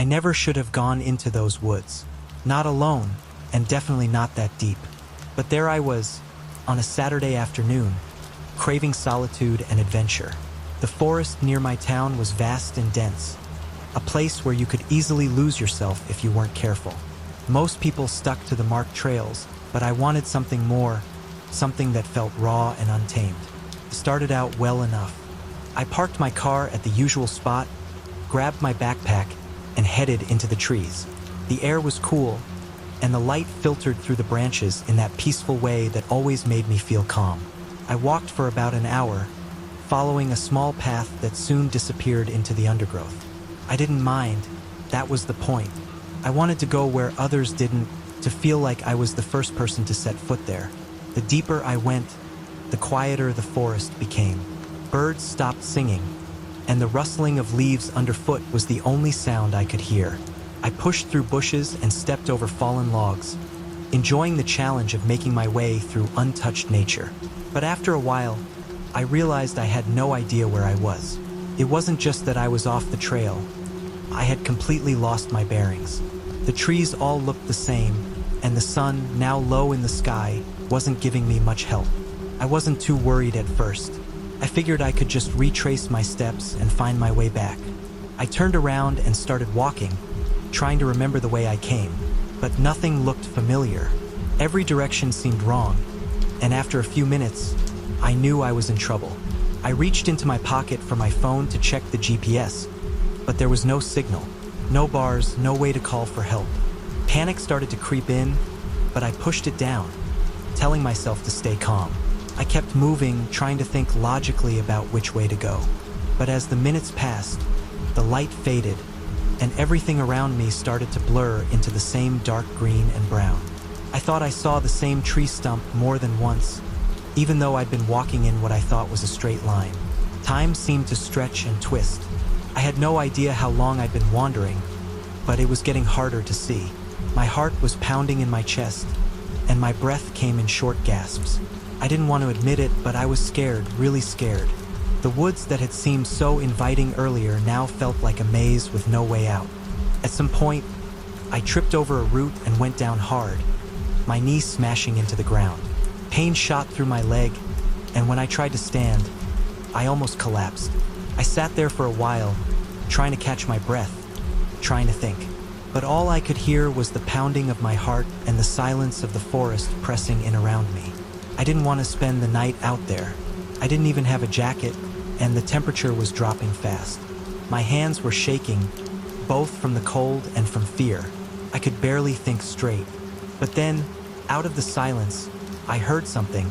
never should have gone into those woods. Not alone, and definitely not that deep. But there I was, on a Saturday afternoon, craving solitude and adventure. The forest near my town was vast and dense, a place where you could easily lose yourself if you weren't careful. Most people stuck to the marked trails, but I wanted something more, something that felt raw and untamed. It started out well enough. I parked my car at the usual spot, grabbed my backpack, and headed into the trees. The air was cool, and the light filtered through the branches in that peaceful way that always made me feel calm. I walked for about an hour, following a small path that soon disappeared into the undergrowth. I didn't mind, that was the point. I wanted to go where others didn't, to feel like I was the first person to set foot there. The deeper I went, the quieter the forest became. Birds stopped singing, and the rustling of leaves underfoot was the only sound I could hear. I pushed through bushes and stepped over fallen logs, enjoying the challenge of making my way through untouched nature. But after a while, I realized I had no idea where I was. It wasn't just that I was off the trail. I had completely lost my bearings. The trees all looked the same, and the sun, now low in the sky, wasn't giving me much help. I wasn't too worried at first. I figured I could just retrace my steps and find my way back. I turned around and started walking, trying to remember the way I came, but nothing looked familiar. Every direction seemed wrong, and after a few minutes, I knew I was in trouble. I reached into my pocket for my phone to check the GPS, but there was no signal, no bars, no way to call for help. Panic started to creep in, but I pushed it down, telling myself to stay calm. I kept moving, trying to think logically about which way to go. But as the minutes passed, the light faded, and everything around me started to blur into the same dark green and brown. I thought I saw the same tree stump more than once, even though I'd been walking in what I thought was a straight line. Time seemed to stretch and twist. I had no idea how long I'd been wandering, but it was getting harder to see. My heart was pounding in my chest, and my breath came in short gasps. I didn't want to admit it, but I was scared, really scared. The woods that had seemed so inviting earlier now felt like a maze with no way out. At some point, I tripped over a root and went down hard, my knee smashing into the ground. Pain shot through my leg, and when I tried to stand, I almost collapsed. I sat there for a while, trying to catch my breath, trying to think. But all I could hear was the pounding of my heart and the silence of the forest pressing in around me. I didn't want to spend the night out there. I didn't even have a jacket, and the temperature was dropping fast. My hands were shaking, both from the cold and from fear. I could barely think straight. But then, out of the silence, I heard something,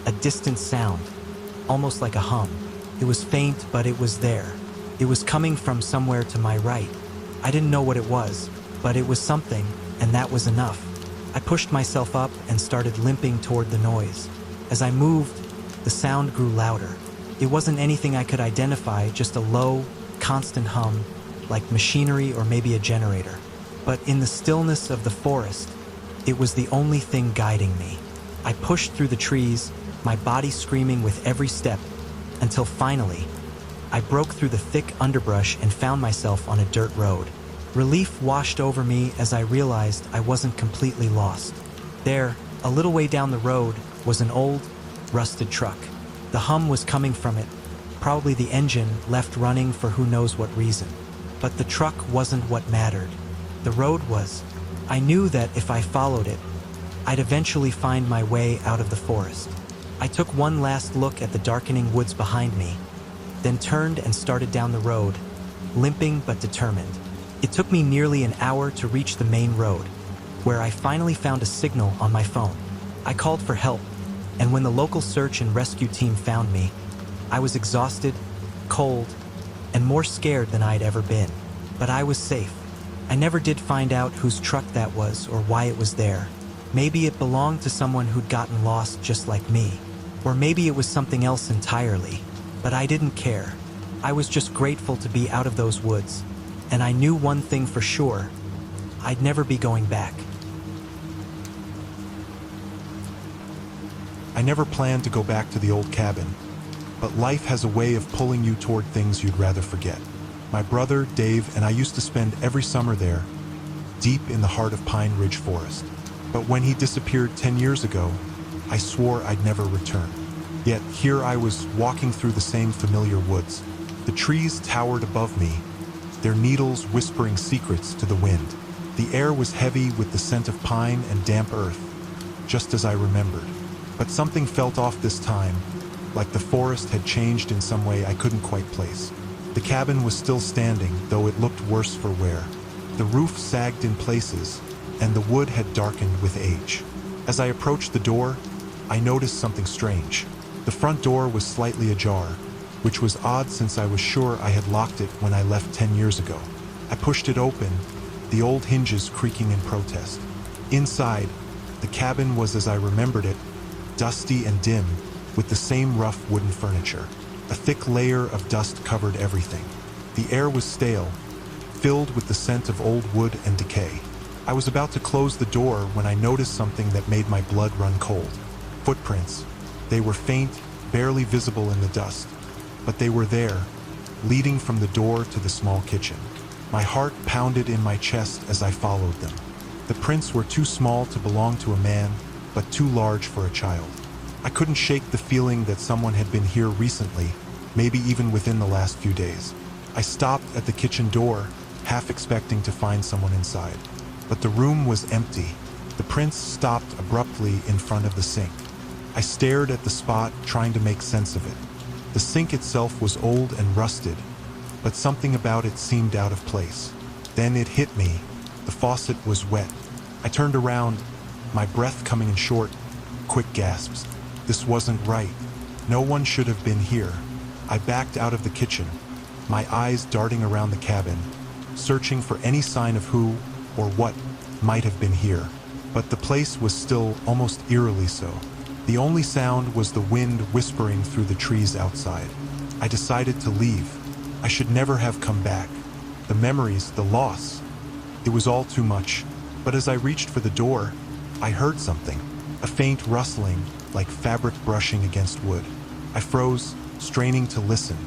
a distant sound, almost like a hum. It was faint, but it was there. It was coming from somewhere to my right. I didn't know what it was, but it was something, and that was enough. I pushed myself up and started limping toward the noise. As I moved, the sound grew louder. It wasn't anything I could identify, just a low, constant hum, like machinery or maybe a generator. But in the stillness of the forest, it was the only thing guiding me. I pushed through the trees, my body screaming with every step, until finally, I broke through the thick underbrush and found myself on a dirt road. Relief washed over me as I realized I wasn't completely lost. There, a little way down the road, was an old, rusted truck. The hum was coming from it, probably the engine left running for who knows what reason. But the truck wasn't what mattered. The road was. I knew that if I followed it, I'd eventually find my way out of the forest. I took one last look at the darkening woods behind me, then turned and started down the road, limping but determined. It took me nearly an hour to reach the main road, where I finally found a signal on my phone. I called for help, and when the local search and rescue team found me, I was exhausted, cold, and more scared than I'd ever been. But I was safe. I never did find out whose truck that was or why it was there. Maybe it belonged to someone who'd gotten lost just like me. Or maybe it was something else entirely. But I didn't care. I was just grateful to be out of those woods. And I knew one thing for sure. I'd never be going back. I never planned to go back to the old cabin, but life has a way of pulling you toward things you'd rather forget. My brother, Dave, and I used to spend every summer there, deep in the heart of Pine Ridge Forest. But when he disappeared 10 years ago, I swore I'd never return. Yet here I was walking through the same familiar woods. The trees towered above me, their needles whispering secrets to the wind. The air was heavy with the scent of pine and damp earth, just as I remembered. But something felt off this time, like the forest had changed in some way I couldn't quite place. The cabin was still standing, though it looked worse for wear. The roof sagged in places, and the wood had darkened with age. As I approached the door, I noticed something strange. The front door was slightly ajar, which was odd since I was sure I had locked it when I left 10 years ago. I pushed it open, the old hinges creaking in protest. Inside, the cabin was as I remembered it, dusty and dim, with the same rough wooden furniture. A thick layer of dust covered everything. The air was stale, filled with the scent of old wood and decay. I was about to close the door when I noticed something that made my blood run cold. Footprints. They were faint, barely visible in the dust, but they were there, leading from the door to the small kitchen. My heart pounded in my chest as I followed them. The prints were too small to belong to a man, but too large for a child. I couldn't shake the feeling that someone had been here recently, maybe even within the last few days. I stopped at the kitchen door, half expecting to find someone inside. But the room was empty. The prints stopped abruptly in front of the sink. I stared at the spot, trying to make sense of it. The sink itself was old and rusted, but something about it seemed out of place. Then it hit me. The faucet was wet. I turned around, my breath coming in short, quick gasps. This wasn't right. No one should have been here. I backed out of the kitchen, my eyes darting around the cabin, searching for any sign of who or what might have been here. But the place was still almost eerily so. The only sound was the wind whispering through the trees outside. I decided to leave. I should never have come back. The memories, the loss, it was all too much. But as I reached for the door, I heard something, a faint rustling, like fabric brushing against wood. I froze, straining to listen.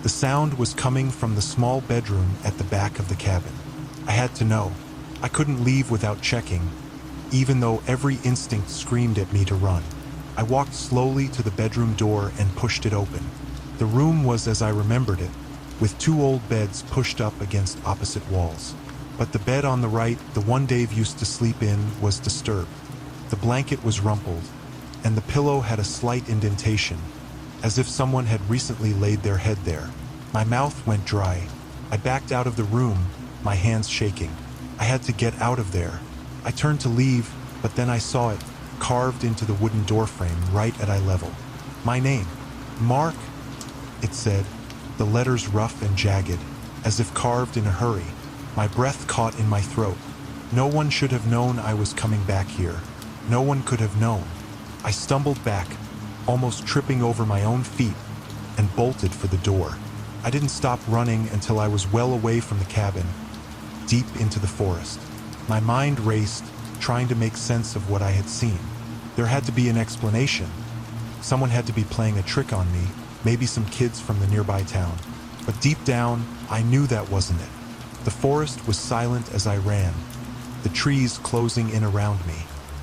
The sound was coming from the small bedroom at the back of the cabin. I had to know. I couldn't leave without checking, even though every instinct screamed at me to run. I walked slowly to the bedroom door and pushed it open. The room was as I remembered it, with two old beds pushed up against opposite walls. But the bed on the right, the one Dave used to sleep in, was disturbed. The blanket was rumpled, and the pillow had a slight indentation, as if someone had recently laid their head there. My mouth went dry. I backed out of the room, my hands shaking. I had to get out of there. I turned to leave, but then I saw it, carved into the wooden doorframe right at eye level. My name, Mark, it said, the letters rough and jagged, as if carved in a hurry. My breath caught in my throat. No one should have known I was coming back here. No one could have known. I stumbled back, almost tripping over my own feet, and bolted for the door. I didn't stop running until I was well away from the cabin, deep into the forest. My mind raced, trying to make sense of what I had seen. There had to be an explanation. Someone had to be playing a trick on me, maybe some kids from the nearby town. But deep down, I knew that wasn't it. The forest was silent as I ran, the trees closing in around me.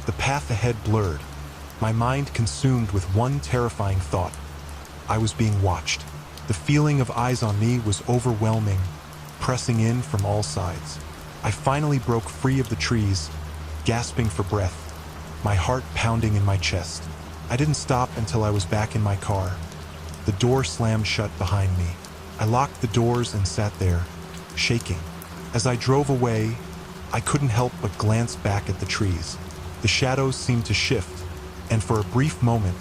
The path ahead blurred, my mind consumed with one terrifying thought. I was being watched. The feeling of eyes on me was overwhelming, pressing in from all sides. I finally broke free of the trees, gasping for breath, my heart pounding in my chest. I didn't stop until I was back in my car. The door slammed shut behind me. I locked the doors and sat there, shaking. As I drove away, I couldn't help but glance back at the trees. The shadows seemed to shift, and for a brief moment,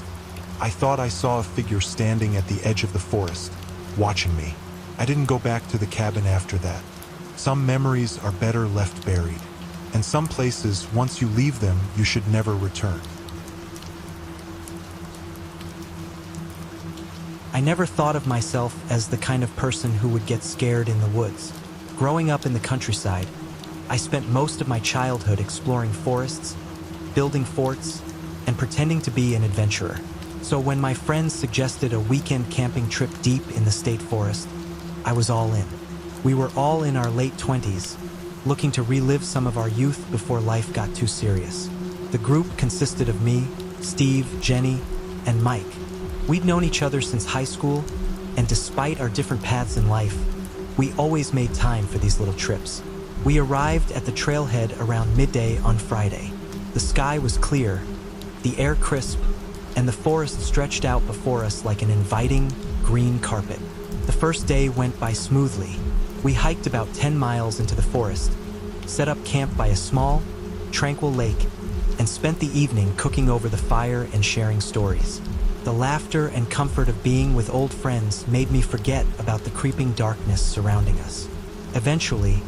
I thought I saw a figure standing at the edge of the forest, watching me. I didn't go back to the cabin after that. Some memories are better left buried, and some places, once you leave them, you should never return. I never thought of myself as the kind of person who would get scared in the woods. Growing up in the countryside, I spent most of my childhood exploring forests, building forts, and pretending to be an adventurer. So when my friends suggested a weekend camping trip deep in the state forest, I was all in. We were all in our late 20s, looking to relive some of our youth before life got too serious. The group consisted of me, Steve, Jenny, and Mike. We'd known each other since high school, and despite our different paths in life, we always made time for these little trips. We arrived at the trailhead around midday on Friday. The sky was clear, the air crisp, and the forest stretched out before us like an inviting, green carpet. The first day went by smoothly. We hiked about 10 miles into the forest, set up camp by a small, tranquil lake, and spent the evening cooking over the fire and sharing stories. The laughter and comfort of being with old friends made me forget about the creeping darkness surrounding us. Eventually,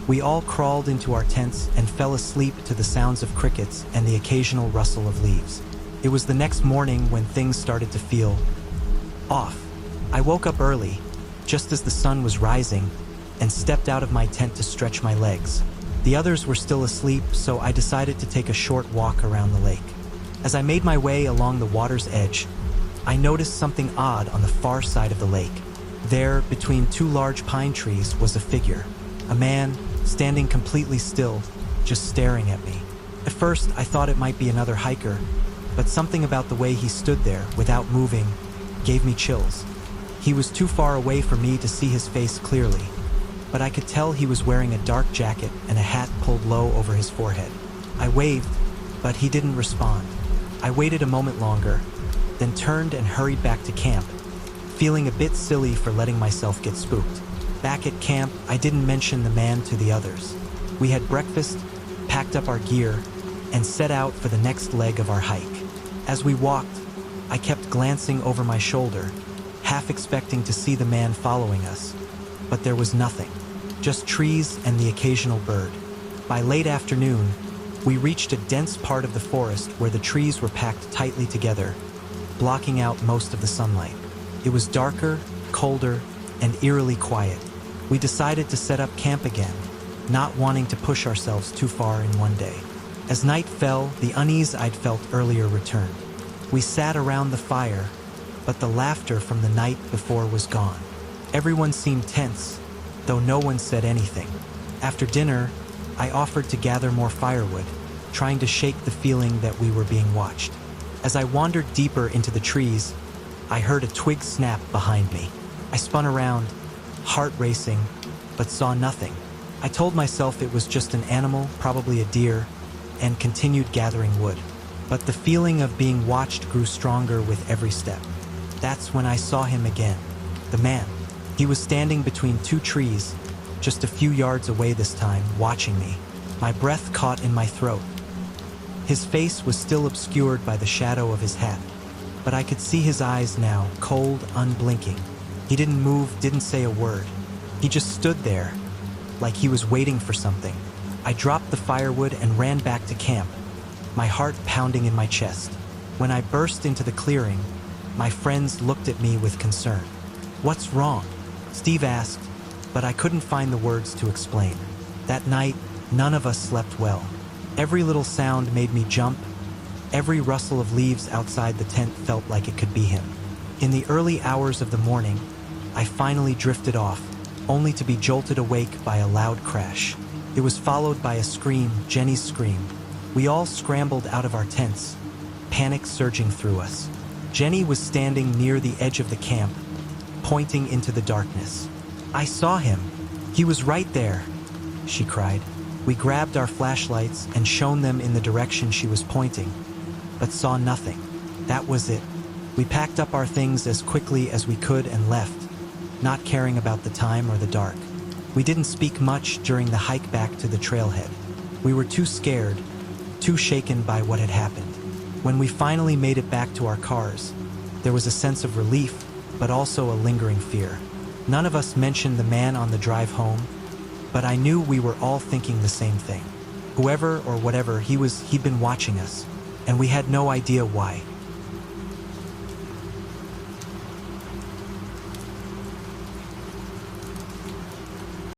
we all crawled into our tents and fell asleep to the sounds of crickets and the occasional rustle of leaves. It was the next morning when things started to feel off. I woke up early, just as the sun was rising, and stepped out of my tent to stretch my legs. The others were still asleep, so I decided to take a short walk around the lake. As I made my way along the water's edge, I noticed something odd on the far side of the lake. There, between two large pine trees, was a figure. A man, standing completely still, just staring at me. At first, I thought it might be another hiker, but something about the way he stood there, without moving, gave me chills. He was too far away for me to see his face clearly, but I could tell he was wearing a dark jacket and a hat pulled low over his forehead. I waved, but he didn't respond. I waited a moment longer, then turned and hurried back to camp, feeling a bit silly for letting myself get spooked. Back at camp, I didn't mention the man to the others. We had breakfast, packed up our gear, and set out for the next leg of our hike. As we walked, I kept glancing over my shoulder, half expecting to see the man following us, but there was nothing, just trees and the occasional bird. By late afternoon, we reached a dense part of the forest where the trees were packed tightly together, blocking out most of the sunlight. It was darker, colder, and eerily quiet. We decided to set up camp again, not wanting to push ourselves too far in one day. As night fell, the unease I'd felt earlier returned. We sat around the fire, but the laughter from the night before was gone. Everyone seemed tense, though no one said anything. After dinner, I offered to gather more firewood, trying to shake the feeling that we were being watched. As I wandered deeper into the trees, I heard a twig snap behind me. I spun around, heart racing, but saw nothing. I told myself it was just an animal, probably a deer, and continued gathering wood. But the feeling of being watched grew stronger with every step. That's when I saw him again, the man. He was standing between two trees, just a few yards away this time, watching me. My breath caught in my throat. His face was still obscured by the shadow of his hat, but I could see his eyes now, cold, unblinking. He didn't move, didn't say a word. He just stood there, like he was waiting for something. I dropped the firewood and ran back to camp, my heart pounding in my chest. When I burst into the clearing, my friends looked at me with concern. "What's wrong?" Steve asked, but I couldn't find the words to explain. That night, none of us slept well. Every little sound made me jump. Every rustle of leaves outside the tent felt like it could be him. In the early hours of the morning, I finally drifted off, only to be jolted awake by a loud crash. It was followed by a scream, Jenny's scream. We all scrambled out of our tents, panic surging through us. Jenny was standing near the edge of the camp, pointing into the darkness. "I saw him. He was right there," she cried. We grabbed our flashlights and shone them in the direction she was pointing, but saw nothing. That was it. We packed up our things as quickly as we could and left, not caring about the time or the dark. We didn't speak much during the hike back to the trailhead. We were too scared, too shaken by what had happened. When we finally made it back to our cars, there was a sense of relief, but also a lingering fear. None of us mentioned the man on the drive home, but I knew we were all thinking the same thing. Whoever or whatever he was, he'd been watching us, and we had no idea why.